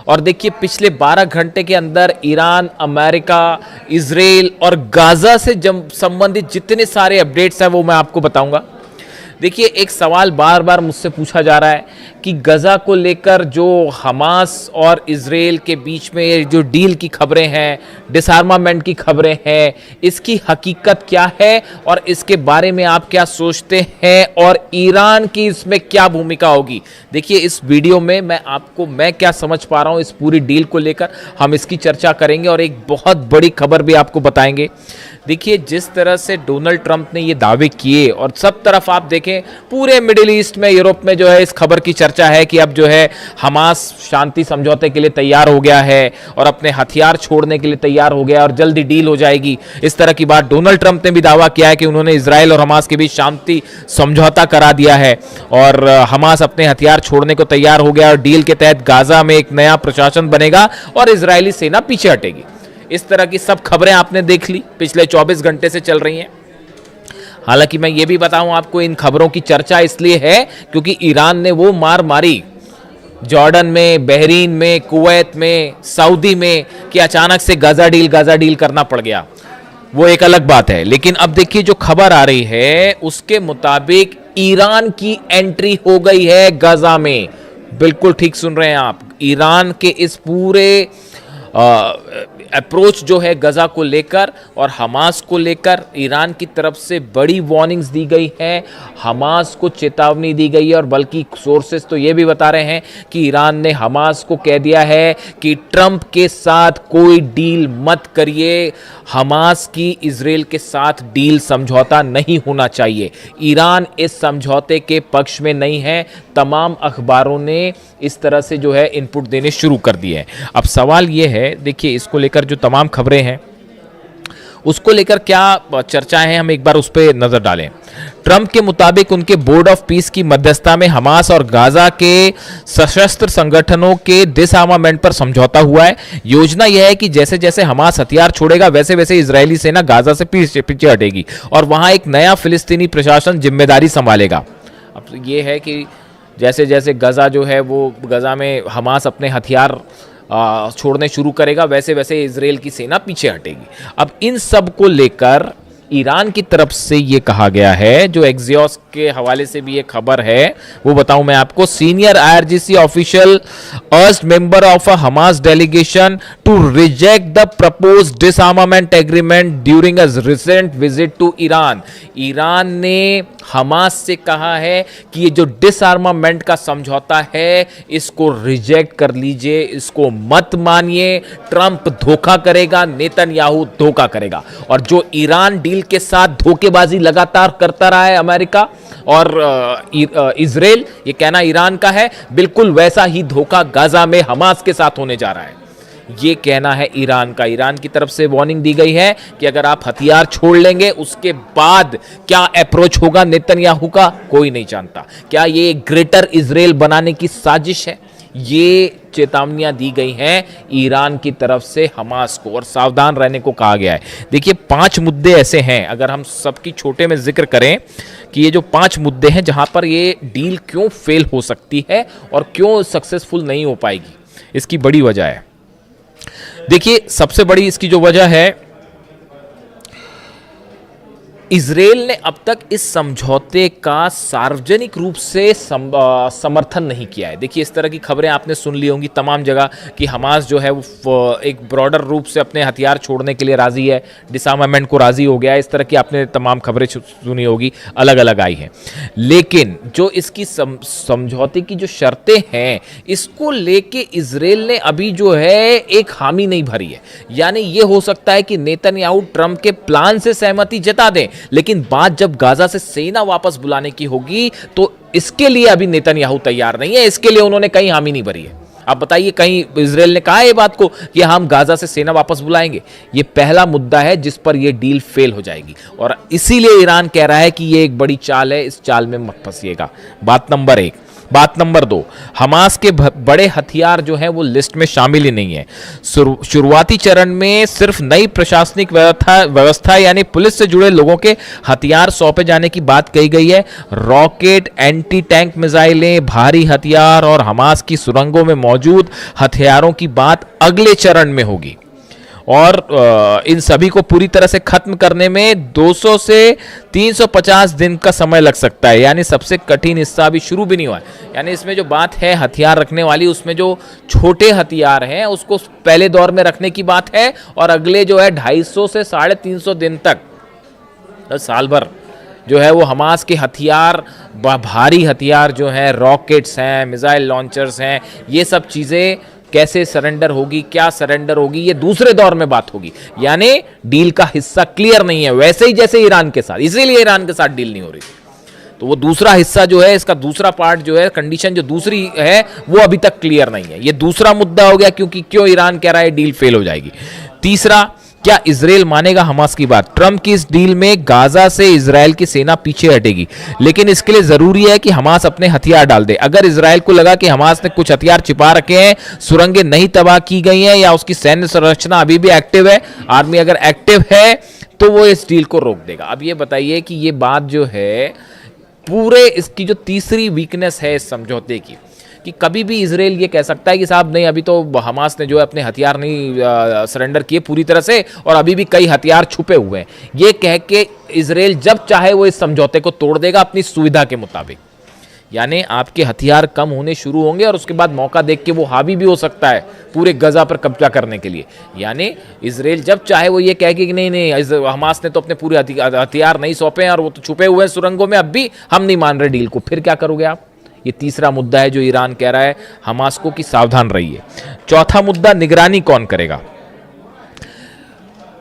और देखिए पिछले 12 घंटे के अंदर ईरान, अमेरिका, इजराइल और गाजा से संबंधित जितने सारे अपडेट्स हैं वो मैं आपको बताऊंगा। देखिए एक सवाल बार बार मुझसे पूछा जा रहा है कि गजा को लेकर जो हमास और इजराइल के बीच में जो डील की खबरें हैं, डिसआर्मामेंट की खबरें हैं, इसकी हकीकत क्या है और इसके बारे में आप क्या सोचते हैं और ईरान की इसमें क्या भूमिका होगी। देखिए इस वीडियो में मैं क्या समझ पा रहा हूं इस पूरी डील को लेकर, हम इसकी चर्चा करेंगे और एक बहुत बड़ी खबर भी आपको बताएंगे। देखिए जिस तरह से डोनाल्ड ट्रंप ने ये दावे किए और सब तरफ आप देखें, पूरे मिडिल ईस्ट में, यूरोप में जो है इस खबर की चर्चा है कि अब जो है हमास शांति समझौते के लिए तैयार हो गया है और अपने हथियार छोड़ने के लिए तैयार हो गया और जल्दी डील हो जाएगी। इस तरह की बात डोनाल्ड ट्रंप ने भी दावा किया है कि उन्होंने इजराइल और हमास के बीच शांति समझौता करा दिया है और हमास अपने हथियार छोड़ने को तैयार हो गया और डील के तहत गाजा में एक नया प्रशासन बनेगा और इजरायली सेना पीछे हटेगी। इस तरह की सब खबरें आपने देख ली, पिछले 24 घंटे से चल रही हैं। हालांकि मैं ये भी बताऊं आपको, इन खबरों की चर्चा इसलिए है क्योंकि ईरान ने वो मार मारी जॉर्डन में, बहरीन में, कुवैत में, सऊदी में कि अचानक से गाजा डील करना पड़ गया, वो एक अलग बात है। लेकिन अब देखिए जो खबर आ रही है उसके मुताबिक ईरान की एंट्री हो गई है गाजा में। बिल्कुल ठीक सुन रहे हैं आप, ईरान के इस पूरे अप्रोच जो है गजा को लेकर और हमास को लेकर ईरान की तरफ से बड़ी वार्निंग्स दी गई है, हमास को चेतावनी दी गई है और बल्कि सोर्सेस तो ये भी बता रहे हैं कि ईरान ने हमास को कह दिया है कि ट्रंप के साथ कोई डील मत करिए, हमास की इजराइल के साथ डील समझौता नहीं होना चाहिए। ईरान इस समझौते के पक्ष में नहीं है। तमाम अखबारों ने इस तरह से जो है इनपुट देने शुरू कर दिए हैं। अब सवाल ये है, देखिए इसको लेकर जो तमाम खबरें हैं उसको लेकर क्या चर्चाएं हैं, हम एक बार उस पर नजर डालें। ट्रंप के मुताबिक उनके बोर्ड ऑफ पीस की मध्यस्थता में हमास और गाजा के सशस्त्र संगठनों के डिसआर्मामेंट पर समझौता हुआ है। योजना यह है कि जैसे जैसे हमास हथियार छोड़ेगा वैसे वैसे इजरायली सेना गाजा से पीछे हटेगी और वहां एक नया फिलिस्तीनी प्रशासन जिम्मेदारी संभालेगा। अब ये है कि जैसे जैसे गजा जो है वो गजा में हमास अपने हथियार छोड़ने शुरू करेगा वैसे वैसे इजराइल की सेना पीछे हटेगी। अब इन सब को लेकर ईरान की तरफ से ये कहा गया है, जो एक्सियोस के हवाले से भी ये खबर है वो बताऊं मैं आपको। Senior IRGC official urged member of a Hamas delegation to reject the proposed disarmament agreement during a recent visit to Iran. Iran ने हमास से कहा है कि ये जो डिसआर्मामेंट का समझौता है इसको रिजेक्ट कर लीजिए, इसको मत मानिए। ट्रंप धोखा करेगा, नेतन्याहू धोखा करेगा। और जो ईरान डील के साथ धोखेबाजी लगातार करता रहा है अमेरिका और इजराइल, ये कहना ईरान का है, बिल्कुल वैसा ही धोखा गाजा में हमास के साथ होने जा रहा है, ये कहना है ईरान का। ईरान की तरफ से वार्निंग दी गई है कि अगर आप हथियार छोड़ लेंगे उसके बाद क्या अप्रोच होगा नेतन्याहू का, कोई नहीं जानता। क्या ये ग्रेटर इजराइल बनाने की साजिश है? ये चेतावनियां दी गई हैं ईरान की तरफ से हमास को और सावधान रहने को कहा गया है। देखिए 5 मुद्दे ऐसे हैं, अगर हम सबकी छोटे में जिक्र करें कि ये जो 5 मुद्दे हैं जहां पर ये डील क्यों फेल हो सकती है और क्यों सक्सेसफुल नहीं हो पाएगी, इसकी बड़ी वजह है। देखिए सबसे बड़ी इसकी जो वजह है, इजराइल ने अब तक इस समझौते का सार्वजनिक रूप से समर्थन नहीं किया है। देखिए इस तरह की खबरें आपने सुन ली होंगी तमाम जगह कि हमास जो है वो एक ब्रॉडर रूप से अपने हथियार छोड़ने के लिए राजी है, डिसआर्मामेंट को राजी हो गया है। इस तरह की आपने तमाम खबरें सुनी होगी, अलग अलग आई हैं। लेकिन जो इसकी समझौते की जो शर्तें हैं इसको लेके इजराइल ने अभी जो है एक हामी नहीं भरी है। यानी ये हो सकता है कि नेतन्याहू ट्रंप के प्लान से सहमति जता दें, लेकिन बात जब गाजा से सेना वापस बुलाने की होगी तो इसके लिए अभी नेतन्याहू तैयार नहीं है, इसके लिए उन्होंने कहीं हामी नहीं भरी है। आप बताइए, कहीं इजराइल ने कहा है ये बात को कि हम गाजा से सेना वापस बुलाएंगे? ये पहला मुद्दा है जिस पर ये डील फेल हो जाएगी और इसीलिए ईरान कह रहा है कि ये एक बड़ी चाल है, इस चाल में मत फंसिएगा। बात नंबर 1। बात नंबर 2, हमास के बड़े हथियार जो हैं वो लिस्ट में शामिल ही नहीं है। शुरुआती चरण में सिर्फ नई प्रशासनिक व्यवस्था यानी पुलिस से जुड़े लोगों के हथियार सौंपे जाने की बात कही गई है। रॉकेट, एंटी टैंक मिसाइलें, भारी हथियार और हमास की सुरंगों में मौजूद हथियारों की बात अगले चरण में होगी और इन सभी को पूरी तरह से खत्म करने में 200 से 350 दिन का समय लग सकता है। यानी सबसे कठिन हिस्सा अभी शुरू भी नहीं हुआ है। यानी इसमें जो बात है हथियार रखने वाली, उसमें जो छोटे हथियार हैं उसको पहले दौर में रखने की बात है और अगले जो है 250 से 350 दिन तक, साल भर जो है वो हमास के हथियार, भारी हथियार जो हैं, रॉकेट्स हैं, मिसाइल लॉन्चर्स हैं, ये सब चीज़ें कैसे सरेंडर होगी, क्या सरेंडर होगी, ये दूसरे दौर में बात होगी। यानी डील का हिस्सा क्लियर नहीं है, वैसे ही जैसे ईरान के साथ, इसीलिए ईरान के साथ डील नहीं हो रही थी। तो वो दूसरा हिस्सा जो है, इसका दूसरा पार्ट जो है, कंडीशन जो दूसरी है वो अभी तक क्लियर नहीं है। ये दूसरा मुद्दा हो गया क्योंकि क्यों ईरान कह रहा है डील फेल हो जाएगी। तीसरा, क्या इजराइल मानेगा हमास की बात? ट्रंप की इस डील में गाजा से इजराइल की सेना पीछे हटेगी, लेकिन इसके लिए जरूरी है कि हमास अपने हथियार डाल दे। अगर इजराइल को लगा कि हमास ने कुछ हथियार छिपा रखे हैं, सुरंगें नहीं तबाह की गई हैं या उसकी सैन्य संरचना अभी भी एक्टिव है, आर्मी अगर एक्टिव है तो वो इस डील को रोक देगा। अब ये बताइए कि ये बात जो है पूरे इसकी जो तीसरी वीकनेस है इस समझौते की, कि कभी भी इजराइल ये कह सकता है कि साहब नहीं, अभी तो हमास ने जो है अपने हथियार नहीं सरेंडर किए पूरी तरह से और अभी भी कई हथियार छुपे हुए हैं। ये कह के इजराइल जब चाहे वो इस समझौते को तोड़ देगा अपनी सुविधा के मुताबिक। यानी आपके हथियार कम होने शुरू होंगे और उसके बाद मौका देख के वो हावी भी हो सकता है पूरे गजा पर कब्जा करने के लिए। यानी इजराइल जब चाहे वो ये कह के कि नहीं नहीं, हमास ने तो अपने पूरे हथियार नहीं सौंपे हैं और वो तो छुपे हुए हैं सुरंगों में, अब भी हम नहीं मान रहे डील को, फिर क्या करोगे आप? ये तीसरा मुद्दा है जो ईरान कह रहा है हमास को कि सावधान रहिए। चौथा मुद्दा, निगरानी कौन करेगा?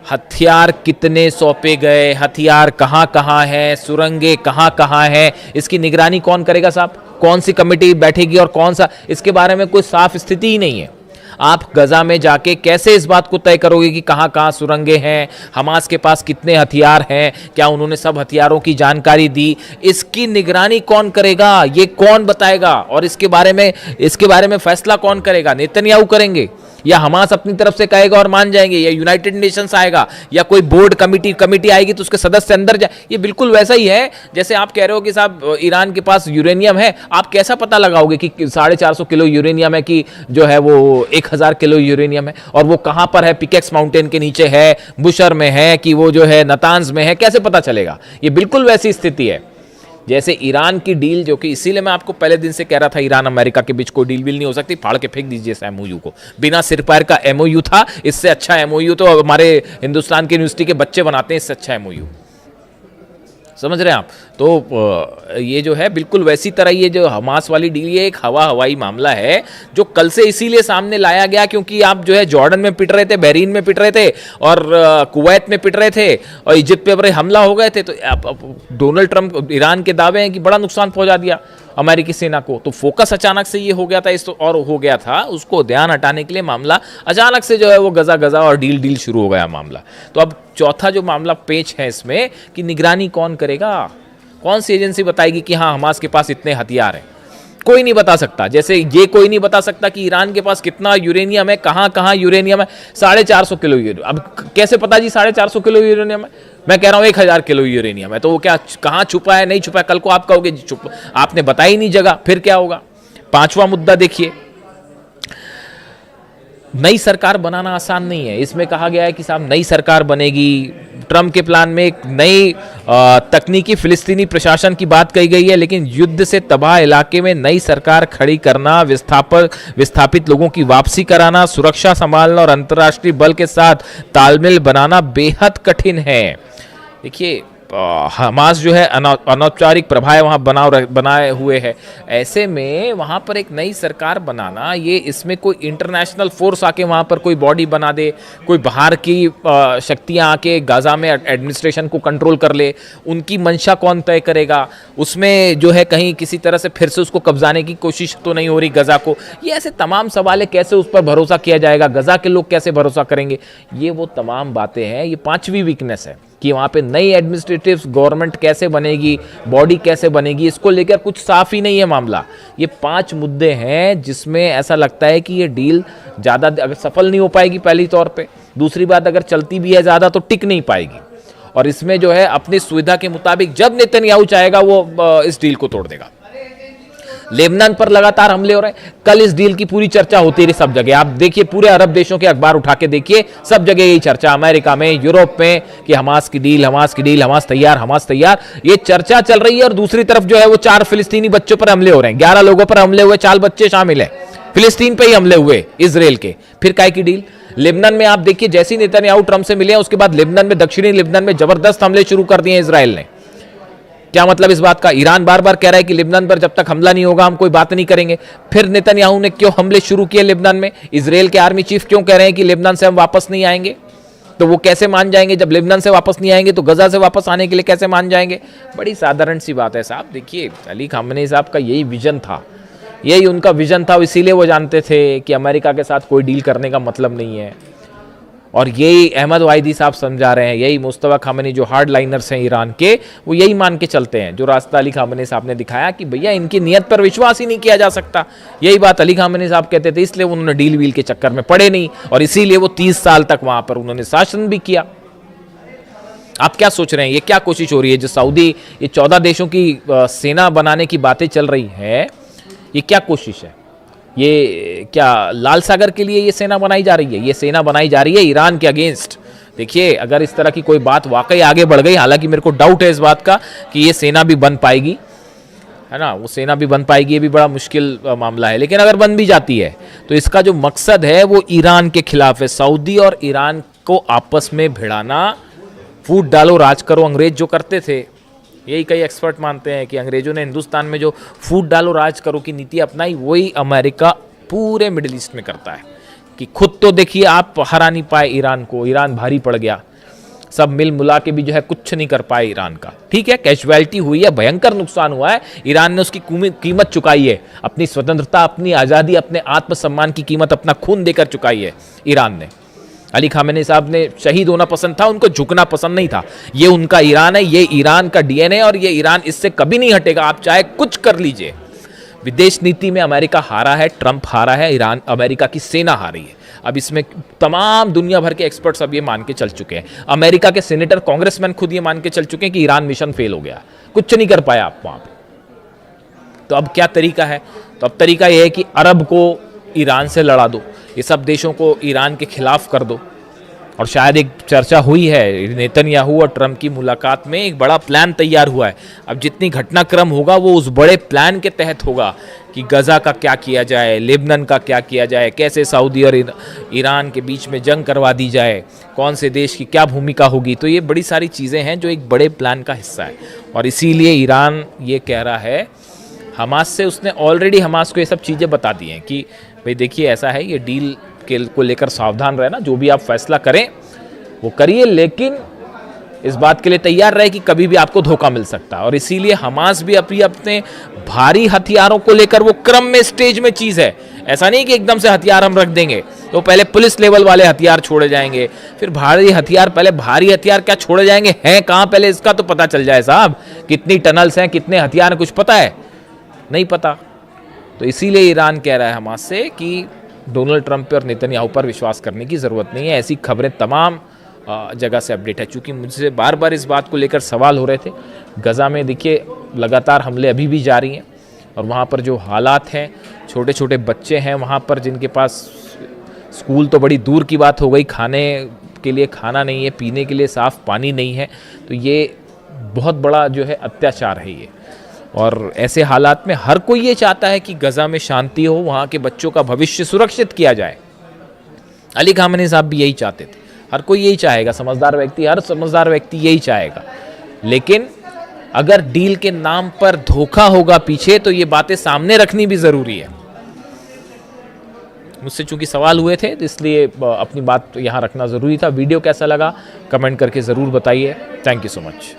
हथियार कितने सौंपे गए, हथियार कहां कहां है, सुरंगें कहां कहां है, इसकी निगरानी कौन करेगा साहब? कौन सी कमेटी बैठेगी और कौन सा, इसके बारे में कोई साफ स्थिति ही नहीं है। आप गजा में जाके कैसे इस बात को तय करोगे कि कहां कहां सुरंगें हैं, हमास के पास कितने हथियार हैं, क्या उन्होंने सब हथियारों की जानकारी दी? इसकी निगरानी कौन करेगा? ये कौन बताएगा? और इसके बारे में फैसला कौन करेगा? नेतन्याहू करेंगे या हमास अपनी तरफ से कहेगा और मान जाएंगे, या यूनाइटेड नेशंस आएगा, या कोई बोर्ड कमेटी आएगी तो उसके सदस्य अंदर जाए? ये बिल्कुल वैसा ही है जैसे आप कह रहे हो कि साहब ईरान के पास यूरेनियम है, आप कैसा पता लगाओगे कि 450 किलो यूरेनियम है कि जो है वो 1000 किलो यूरेनियम है, और वो कहां पर है? पिकेक्स माउंटेन के नीचे है, बुशर में है कि वो जो है नतांज में है, कैसे पता चलेगा? ये बिल्कुल वैसी स्थिति है जैसे ईरान की डील, जो कि इसीलिए मैं आपको पहले दिन से कह रहा था ईरान अमेरिका के बीच कोई डील नहीं हो सकती, फाड़ के फेंक दीजिए इस एमओयू को। बिना सिर पैर का एमओयू था, इससे अच्छा एमओयू तो हमारे हिंदुस्तान की यूनिवर्सिटी के बच्चे बनाते हैं, इससे अच्छा एमओयू। समझ रहे हैं आप? तो ये जो है बिल्कुल वैसी तरह ये जो हमास वाली डील, ये एक हवाई मामला है जो कल से इसीलिए सामने लाया गया क्योंकि आप जो है जॉर्डन में पिट रहे थे, बहरीन में पिट रहे थे और कुवैत में पिट रहे थे और इजिप्ट पे बड़े हमला हो गए थे। तो डोनाल्ड ट्रंप, ईरान के दावे हैं कि बड़ा नुकसान पहुंचा दिया अमेरिकी सेना को, तो फोकस अचानक से ये हो गया था और हो गया था, उसको ध्यान हटाने के लिए मामला अचानक से जो है वो गजा और डील शुरू हो गया मामला। तो अब चौथा जो मामला पेच है इसमें कि निगरानी कौन करेगा? कौन सी एजेंसी बताएगी कि हाँ हमास के पास इतने हथियार हैं? कोई नहीं बता सकता। जैसे ये कोई नहीं बता सकता कि ईरान के पास कितना यूरेनियम है, कहां कहां यूरेनियम है। 450 किलो यूरेनियम, अब कैसे पता जी 450 किलो यूरेनियम है? मैं कह रहा हूं 1000 किलो यूरेनियम है, तो वो क्या कहां छुपा है, नहीं छुपा है? कल को आप कहोगे चुप, आपने बताई नहीं जगह, फिर क्या होगा? पांचवा मुद्दा देखिए, नई सरकार बनाना आसान नहीं है। इसमें कहा गया है कि साहब नई सरकार बनेगी, ट्रंप के प्लान में एक नई तकनीकी फिलिस्तीनी प्रशासन की बात कही गई है, लेकिन युद्ध से तबाह इलाके में नई सरकार खड़ी करना, विस्थापित लोगों की वापसी कराना, सुरक्षा संभालना और अंतर्राष्ट्रीय बल के साथ तालमेल बनाना बेहद कठिन है। देखिए हमास जो है अनौपचारिक प्रभाव वहाँ बनाए हुए है, ऐसे में वहाँ पर एक नई सरकार बनाना, ये इसमें कोई इंटरनेशनल फोर्स आके वहाँ पर कोई बॉडी बना दे, कोई बाहर की शक्तियाँ आके गाजा में एडमिनिस्ट्रेशन को कंट्रोल कर ले, उनकी मंशा कौन तय करेगा? उसमें जो है कहीं किसी तरह से फिर से उसको कब्जाने की कोशिश तो नहीं हो रही गजा को? ये ऐसे तमाम सवाल है, कैसे उस पर भरोसा किया जाएगा? गजा के लोग कैसे भरोसा करेंगे? ये वो तमाम बातें हैं, ये पांचवी वीकनेस है। कि वहाँ पे नई एडमिनिस्ट्रेटिव गवर्नमेंट कैसे बनेगी, बॉडी कैसे बनेगी, इसको लेकर कुछ साफ ही नहीं है मामला। ये 5 मुद्दे हैं जिसमें ऐसा लगता है कि ये डील ज़्यादा अगर सफल नहीं हो पाएगी पहली तौर पे, दूसरी बात अगर चलती भी है ज़्यादा तो टिक नहीं पाएगी, और इसमें जो है अपनी सुविधा के मुताबिक जब नेतन्याहू चाहेगा वो इस डील को तोड़ देगा। लेबनान पर लगातार हमले हो रहे हैं, कल इस डील की पूरी चर्चा होती रही सब जगह। आप देखिए पूरे अरब देशों के अखबार उठा के देखिए, सब जगह यही चर्चा, अमेरिका में, यूरोप में, कि हमास की डील, हमास की डील, हमास तैयार, हमास तैयार, ये चर्चा चल रही है। और दूसरी तरफ जो है वो 4 फिलिस्तीनी बच्चों पर हमले हो रहे हैं, 11 लोगों पर हमले हुए, 4 बच्चे शामिल है, फिलिस्तीन पे ही हमले हुए इजराइल के। फिर काय की डील? लेबनान में आप देखिए, जैसे ही नेतन्याहू ट्रंप से मिले हैं उसके बाद लेबनान में, दक्षिणी लेबनान में जबरदस्त हमले शुरू कर दिए इजराइल ने। क्या मतलब इस बात का? ईरान बार बार कह रहा है कि लेबनान पर जब तक हमला नहीं होगा हम कोई बात नहीं करेंगे। फिर नेतन्याहू ने क्यों हमले शुरू किए लेबनान में? इजराइल के आर्मी चीफ क्यों कह रहे हैं कि लेबनान से हम वापस नहीं आएंगे? तो वो कैसे मान जाएंगे? जब लेबनान से वापस नहीं आएंगे तो गजा से वापस आने के लिए कैसे मान जाएंगे? बड़ी साधारण सी बात है साहब। देखिए अली खामेनी साहब का यही विजन था, यही उनका विजन था, इसीलिए वो जानते थे कि अमेरिका के साथ कोई डील करने का मतलब नहीं है। और यही अहमद वाहिदी साहब समझा रहे हैं, यही मुस्तफा खामेनी जो हार्ड लाइनर्स हैं ईरान के, वो यही मान के चलते हैं, जो रास्ता अली खामेनी साहब ने दिखाया कि भैया इनकी नीयत पर विश्वास ही नहीं किया जा सकता। यही बात अली खामेनी साहब कहते थे, इसलिए उन्होंने डील वील के चक्कर में पड़े नहीं, और इसीलिए वो 30 साल तक वहां पर उन्होंने शासन भी किया। आप क्या सोच रहे हैं, ये क्या कोशिश हो रही है? जो सऊदी, ये 14 देशों की सेना बनाने की बातें चल रही है, ये क्या कोशिश है? ये क्या लाल सागर के लिए ये सेना बनाई जा रही है? ये सेना बनाई जा रही है ईरान के अगेंस्ट। देखिए अगर इस तरह की कोई बात वाकई आगे बढ़ गई, हालांकि मेरे को डाउट है इस बात का कि ये सेना भी बन पाएगी, है ना, वो सेना भी बन पाएगी, ये भी बड़ा मुश्किल मामला है। लेकिन अगर बन भी जाती है तो इसका जो मकसद है वो ईरान के खिलाफ है। सऊदी और ईरान को आपस में भिड़ाना, फूट डालो राज करो, अंग्रेज जो करते थे, यही कई एक्सपर्ट मानते हैं कि अंग्रेजों ने हिंदुस्तान में जो फूट डालो राज करो की नीति अपनाई, वही अमेरिका पूरे मिडिल ईस्ट में करता है। कि खुद तो देखिए आप हरा नहीं पाए ईरान को, ईरान भारी पड़ गया, सब मिल मुला के भी जो है कुछ नहीं कर पाए ईरान का। ठीक है, कैजुअलिटी हुई है, भयंकर नुकसान हुआ है, ईरान ने उसकी कीमत चुकाई है, अपनी स्वतंत्रता, अपनी आज़ादी, अपने आत्मसम्मान की कीमत अपना खून देकर चुकाई है ईरान ने। अली खामेनी साहब ने शहीद होना पसंद था, उनको झुकना पसंद नहीं था। ये उनका ईरान है, ये ईरान का डीएनए, और ये ईरान इससे कभी नहीं हटेगा, आप चाहे कुछ कर लीजिए। विदेश नीति में अमेरिका हारा है, ट्रंप हारा है, ईरान, अमेरिका की सेना हारी है। अब इसमें तमाम दुनिया भर के एक्सपर्ट्स अब ये मान के चल चुके हैं, अमेरिका के सीनेटर, कांग्रेसमैन खुद ये मान के चल चुके हैं कि ईरान मिशन फेल हो गया, कुछ नहीं कर पाया आप वहां पे। तो अब क्या तरीका है? तो अब तरीका यह है कि अरब को ईरान से लड़ा दो, ये सब देशों को ईरान के खिलाफ कर दो। और शायद एक चर्चा हुई है नेतन्याहू और ट्रंप की मुलाकात में, एक बड़ा प्लान तैयार हुआ है। अब जितनी घटनाक्रम होगा वो उस बड़े प्लान के तहत होगा कि गजा का क्या किया जाए, लेबनान का क्या किया जाए, कैसे सऊदी और ईरान के बीच में जंग करवा दी जाए, कौन से देश की क्या भूमिका होगी। तो ये बड़ी सारी चीज़ें हैं जो एक बड़े प्लान का हिस्सा है। और इसीलिए ईरान ये कह रहा है हमास से, उसने ऑलरेडी हमास को ये सब चीज़ें बता दी हैं कि भाई देखिए ऐसा है, ये डील को लेकर सावधान रहना, जो भी आप फैसला करें वो करिए, लेकिन इस बात के लिए तैयार रहे कि कभी भी आपको धोखा मिल सकता है। और इसीलिए हमास भी अपने भारी हथियारों को लेकर, वो क्रम में, स्टेज में चीज़ है, ऐसा नहीं कि एकदम से हथियार हम रख देंगे तो पहले पुलिस लेवल वाले हथियार छोड़े जाएंगे, फिर भारी हथियार, पहले भारी हथियार क्या छोड़े जाएंगे, हैं कहाँ, पहले इसका तो पता चल जाए साहब, कितनी टनल्स हैं, कितने हथियार हैं, कुछ पता है? नहीं पता। तो इसीलिए ईरान कह रहा है हमास से कि डोनाल्ड ट्रंप और नेतन्याहू पर विश्वास करने की ज़रूरत नहीं है। ऐसी खबरें तमाम जगह से अपडेट है। चूँकि मुझसे बार बार इस बात को लेकर सवाल हो रहे थे, गजा में देखिए लगातार हमले अभी भी जारी हैं, और वहाँ पर जो हालात हैं, छोटे छोटे बच्चे हैं वहाँ पर जिनके पास, स्कूल तो बड़ी दूर की बात हो गई, खाने के लिए खाना नहीं है, पीने के लिए साफ़ पानी नहीं है, तो ये बहुत बड़ा जो है अत्याचार है ये। और ऐसे हालात में हर कोई ये चाहता है कि गजा में शांति हो, वहाँ के बच्चों का भविष्य सुरक्षित किया जाए। अली खामेनी साहब भी यही चाहते थे, हर कोई यही चाहेगा, समझदार व्यक्ति, हर समझदार व्यक्ति यही चाहेगा। लेकिन अगर डील के नाम पर धोखा होगा पीछे, तो ये बातें सामने रखनी भी ज़रूरी है। मुझसे चूंकि सवाल हुए थे तो इसलिए अपनी बात यहाँ रखना ज़रूरी था। वीडियो कैसा लगा कमेंट करके ज़रूर बताइए। Thank you so much.